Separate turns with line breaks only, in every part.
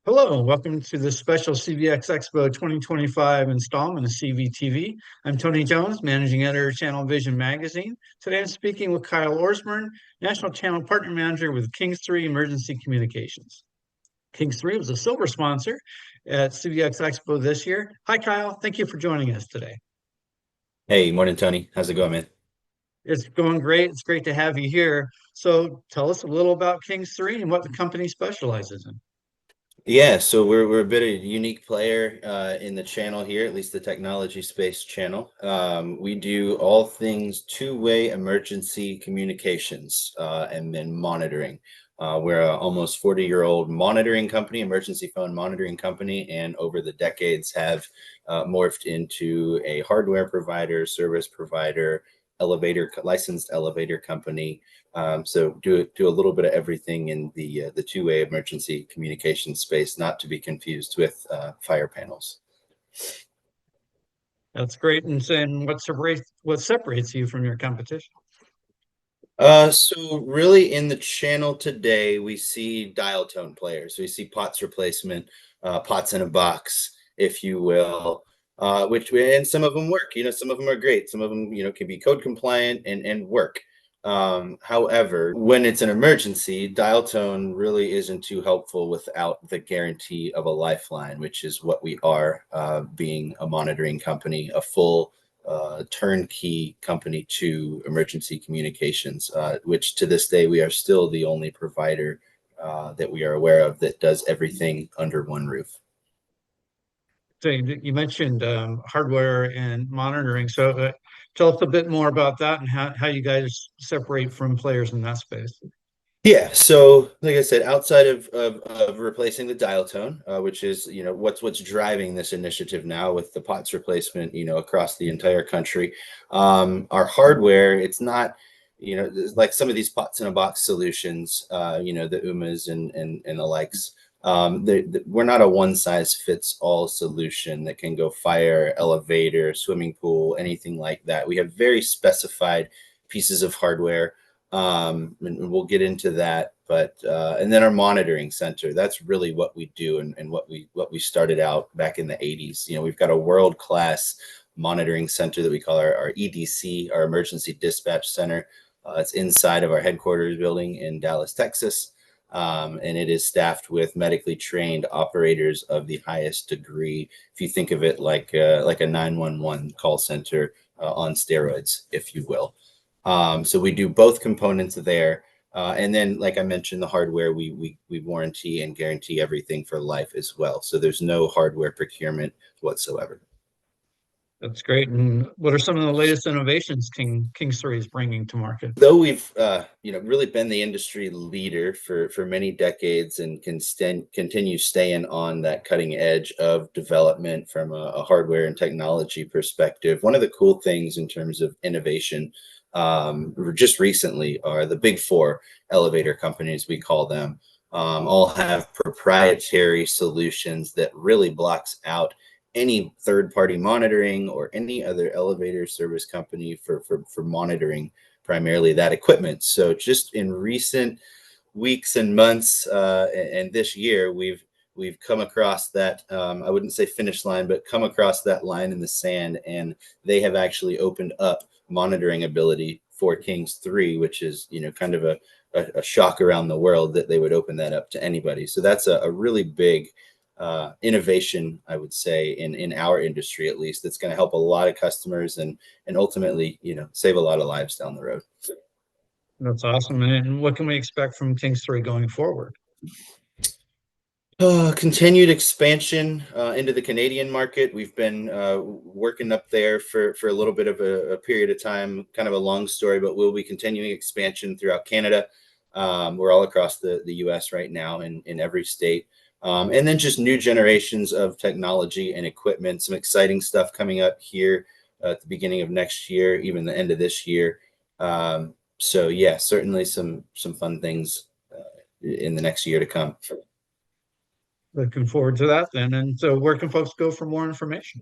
Hello, and welcome to the special CVX Expo 2025 installment of CVTV. I'm Tony Jones, Managing Editor of Channel Vision Magazine. Today I'm speaking with Kyle Orsburn, National Channel Partner Manager with Kings 3 Emergency Communications. Kings 3 was a silver sponsor at CVX Expo this year. Hi, Kyle. Thank you for joining us today.
Hey, morning, Tony. How's it going, man?
It's going great. It's great to have you here. So tell us a little about Kings 3 and what the company specializes in.
Yeah, so we're a bit of a unique player in the channel here, at least the technology space channel. We do all things two-way emergency communications and then monitoring. We're a almost 40-year-old monitoring company, emergency phone monitoring company, and over the decades have morphed into a hardware provider, service provider, licensed elevator company. So do a little bit of everything in the two-way emergency communication space, not to be confused with fire panels.
That's great. And saying what separates you from your competition?
So really in the channel today, we see dial tone players. We see POTS replacement, POTS in a box, if you will, and some of them work. Some of them are great. Some of them, can be code compliant and work. However, when it's an emergency, dial tone really isn't too helpful without the guarantee of a lifeline, which is what we are, being a monitoring company, a full turnkey company to emergency communications, which to this day we are still the only provider that we are aware of that does everything under one roof.
So you mentioned hardware and monitoring. So tell us a bit more about that and how you guys separate from players in that space.
Yeah, so like I said, outside of replacing the dial tone, which is what's driving this initiative now with the POTS replacement, across the entire country, our hardware, it's not, like some of these POTS in a box solutions, the UMAs and the likes. We're not a one size fits all solution that can go fire, elevator, swimming pool, anything like that. We have very specified pieces of hardware, and we'll get into that. But and then our monitoring center, that's really what we do, and what we started out back in the 80s. We've got a world-class monitoring center that we call our EDC, our Emergency Dispatch Center. It's inside of our headquarters building in Dallas, Texas. And it is staffed with medically trained operators of the highest degree. If you think of it like a 911 call center on steroids, if you will. So we do both components there. And then, like I mentioned, the hardware, we warranty and guarantee everything for life as well. So there's no hardware procurement whatsoever.
That's great. And what are some of the latest innovations Kings 3 is bringing to market?
Though we've really been the industry leader for many decades and continue staying on that cutting edge of development from a hardware and technology perspective, one of the cool things in terms of innovation, just recently, are the big four elevator companies, we call them. All have proprietary solutions that really blocks out any third-party monitoring or any other elevator service company for monitoring primarily that equipment. So just in recent weeks and months, and this year, we've come across that, I wouldn't say finish line, but come across that line in the sand, and they have actually opened up monitoring ability for Kings 3, which is kind of a shock around the world that they would open that up to anybody. So that's a really big innovation, I would say, in our industry, at least, that's going to help a lot of customers and ultimately, save a lot of lives down the road.
That's awesome. And what can we expect from Kings 3 going forward?
Continued expansion into the Canadian market. We've been working up there for a little bit of a period of time, kind of a long story, but we'll be continuing expansion throughout Canada. We're all across the US right now in every state. And then just new generations of technology and equipment, some exciting stuff coming up here at the beginning of next year, even the end of this year. So yeah, certainly some fun things in the next year to come.
Looking forward to that then. And so where can folks go for more information?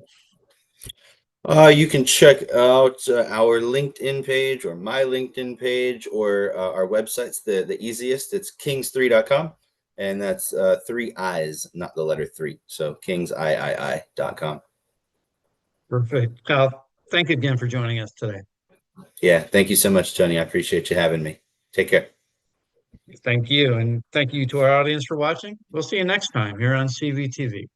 You can check out our LinkedIn page or my LinkedIn page or our website's the easiest. It's kings3.com. And that's three I's, not the letter three. So kingsiii.com.
Perfect. Kyle, thank you again for joining us today.
Yeah. Thank you so much, Tony. I appreciate you having me. Take care.
Thank you. And thank you to our audience for watching. We'll see you next time here on CVTV.